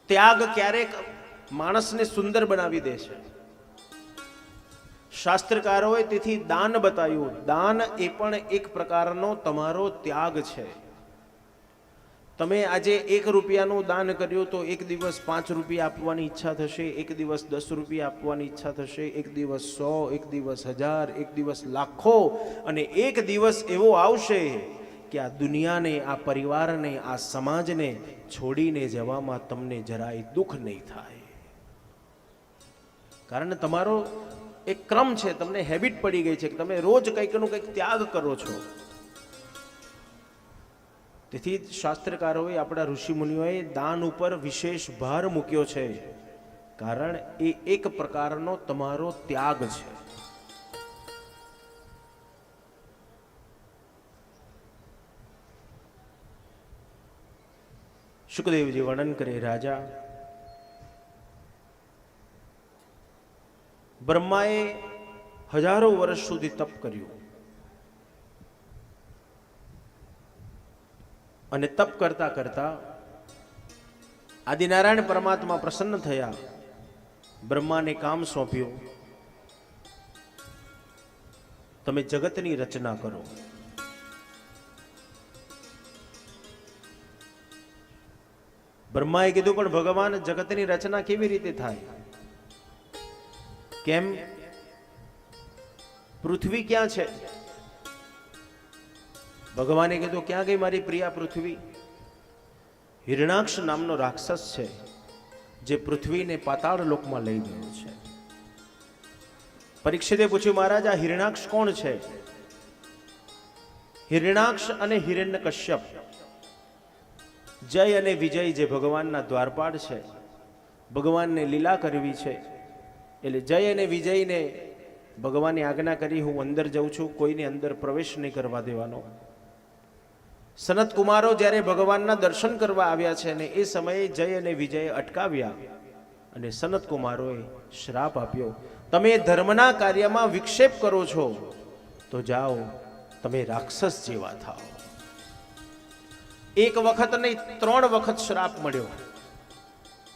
ત્યાગ ક્યારેક માણસને સુંદર બનાવી દે છે. શાસ્ત્રકારોએ તેથી દાન બતાવ્યું. દાન એ પણ એક પ્રકારનો તમારો ત્યાગ છે. તમે આજે 1 રૂપિયાનું દાન કર્યું તો એક દિવસ 5 રૂપિયા આપવાની ઈચ્છા થશે, એક દિવસ 10 રૂપિયા આપવાની ઈચ્છા થશે, એક દિવસ 100, એક દિવસ 1000, એક દિવસ લાખો, અને એક દિવસ એવો આવશે કે આ દુનિયાને, આ પરિવારને, આ સમાજને છોડીને જવામાં તમને જરાય દુઃખ નહીં થાય. કારણ તમારો એક ક્રમ છે, તમને હેબિટ પડી ગઈ છે કે તમે રોજ કંઈકનું કંઈક ત્યાગ કરો છો. તેથી શાસ્ત્રકારોએ, આપણા ઋષિમુનિઓએ દાન ઉપર વિશેષ ભાર મૂક્યો છે, કારણ એ એક પ્રકારનો તમારો ત્યાગ છે. શુકદેવજી વર્ણન કરે, રાજા બ્રહ્માએ હજારો વર્ષ સુધી તપ કર્યું, અને તપ કરતા કરતા આદિનારાયણ પરમાત્મા પ્રસન્ન થયા. બ્રહ્માને કામ સોંપ્યું, તમે જગતની રચના કરો. બ્રહ્માએ કીધું, પણ ભગવાન, જગતની રચના કેવી રીતે થાય? કેમ? પૃથ્વી ક્યાં છે? ભગવાને કીધું, ક્યાં ગઈ મારી પ્રિયા પૃથ્વી? હિરણાક્ષ નામનો રાક્ષસ છે, જે પૃથ્વીને પાતાળ લોકમાં લઈ ગયો છે. પરીક્ષિતે પૂછ્યું, મહારાજ, આ હિરણાક્ષ કોણ છે? હિરણાક્ષ અને હિરણ્યકશ્યપ, જય અને વિજય, જે ભગવાનના દ્વારપાળ છે, ભગવાનને લીલા કરવી છે, એટલે જય અને વિજયને ભગવાને આજ્ઞા કરી, હું અંદર જાઉં છું, કોઈને અંદર પ્રવેશ નહીં કરવા દેવાનો. સનત કુમારો જ્યારે ભગવાનના દર્શન કરવા આવ્યા છે, અને એ સમયે જય અને વિજય અટકાવ્યા, અને સનત કુમારોએ શ્રાપ આપ્યો, તમે ધર્મના કાર્યમાં વિક્ષેપ કરો છો તો જાઓ, તમે રાક્ષસ જેવા થાઓ. એક વખત નહીં, 3 વખત શ્રાપ મળ્યો.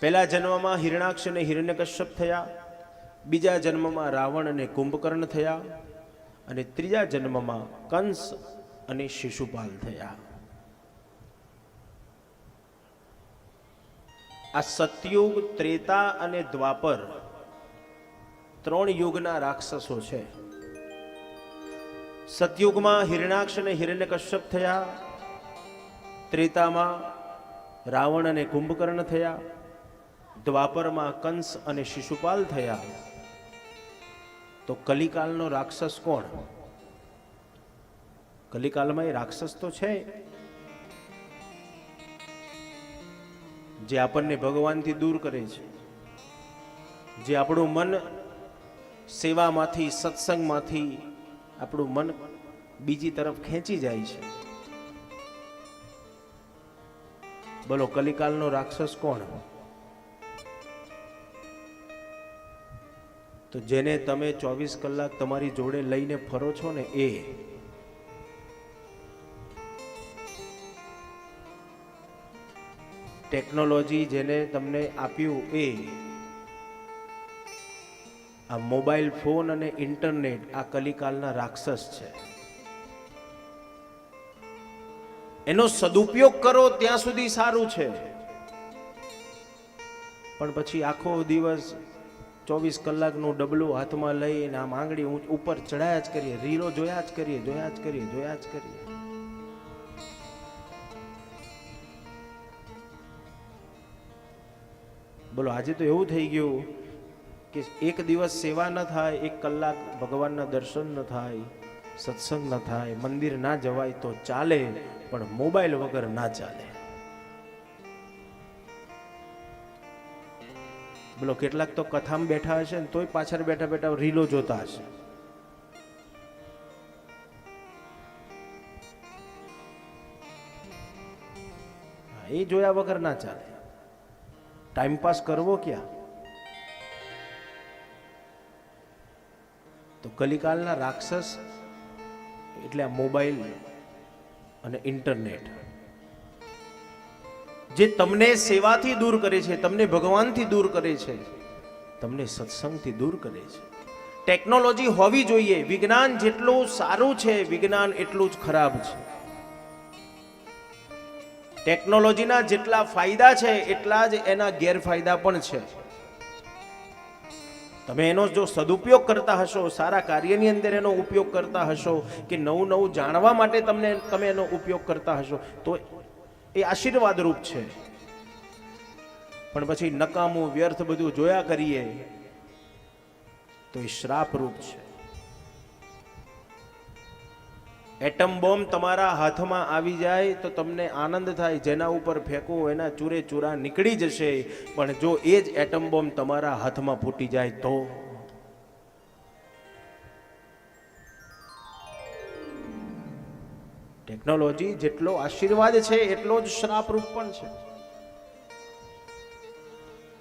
પહેલા જન્મમાં હિરણાક્ષ અને હિરણ્યકશ્યપ થયા, બીજા જન્મમાં રાવણ અને કુંભકર્ણ થયા, અને ત્રીજા જન્મમાં કંસ અને શિશુપાલ થયા. આ સતયુગ, ત્રેતા અને દ્વાપર 3 યુગના રાક્ષસો છે. સતયુગમાં હિરણાક્ષ અને હિરણ્યકશ્યપ થયા, ત્રેતામાં રાવણ અને કુંભકર્ણ થયા, દ્વાપરમાં કંસ અને શિશુપાલ થયા. તો કલિકાલનો રાક્ષસ કોણ? કલિકાલમાં એ રાક્ષસ તો છે જે આપણને ભગવાનથી દૂર કરે છે, જે આપણું મન સેવામાંથી, સત્સંગમાંથી આપણું મન બીજી તરફ ખેંચી જાય છે. બોલો, કલિકાલનો રાક્ષસ કોણ? તો જેને તમે 24 કલાક તમારી જોડે લઈને ફરો છો ને, એ ટેકનોલોજી જેને તમને આપ્યું, એ આ મોબાઈલ ફોન અને ઇન્ટરનેટ, આ કલિકાલના રાક્ષસ છે. એનો સદુપયોગ કરો ત્યાં સુધી સારું છે, પણ પછી આખો દિવસ 24 કલાકનું ડબલું હાથમાં લઈને આમ આંગળી ઉપર ચડાયા જ કરીએ, રીલો જોયા જ કરીએ, જોયા જ કરીએ, જોયા જ કરીએ. બોલો, આજે તો એવું થઈ ગયું કે એક દિવસ સેવા ન થાય, 1 કલાક ભગવાનના દર્શન ન થાય, સત્સંગ ન થાય, મંદિર ના જવાય તો ચાલે, પણ મોબાઈલ વગર ના ચાલે. બોલો, કેટલાક તો કથામાં બેઠા હશે ને તોય પાછળ બેઠા બેઠા રીલો જોતા હશે. એ જોયા વગર ના ચાલે. ટાઈમપાસ કરવો ક્યાં? તો કલિકાલના રાક્ષસ એટલે આ મોબાઈલ અને ઇન્ટરનેટ. જે તમને સેવાથી દૂર કરે છે, તમને ભગવાનથી દૂર કરે છે, તમને સત્સંગથી દૂર કરે છે. ટેકનોલોજી હોવી જોઈએ. વિજ્ઞાન જેટલું સારું છે, વિજ્ઞાન એટલું જ ખરાબ છે. ટેકનોલોજીના જેટલા ફાયદા છે એટલા જ એના ગેરફાયદા પણ છે. તમે એનો જો સદુપયોગ કરતા હશો, સારા કાર્યની અંદર એનો ઉપયોગ કરતા હશો, કે નવું નવું જાણવા માટે તમે એનો ઉપયોગ કરતા હશો, તો એ આશીર્વાદ રૂપ છે. પણ પછી નકામું વ્યર્થ બધું જોયા કરીએ તો એ શ્રાપ રૂપ છે. એટમ બોમ્બ તમારા હાથમાં આવી જાય તો તમને આનંદ થાય, જેના ઉપર ફેંકો એના ચૂરે ચૂરા નીકળી જશે. પણ જો એ જ એટમ બોમ્બ તમારા હાથમાં ફૂટી જાય તો ટેકનોલોજી જેટલો આશીર્વાદ છે એટલો જ શ્રાપ રૂપ પણ છે.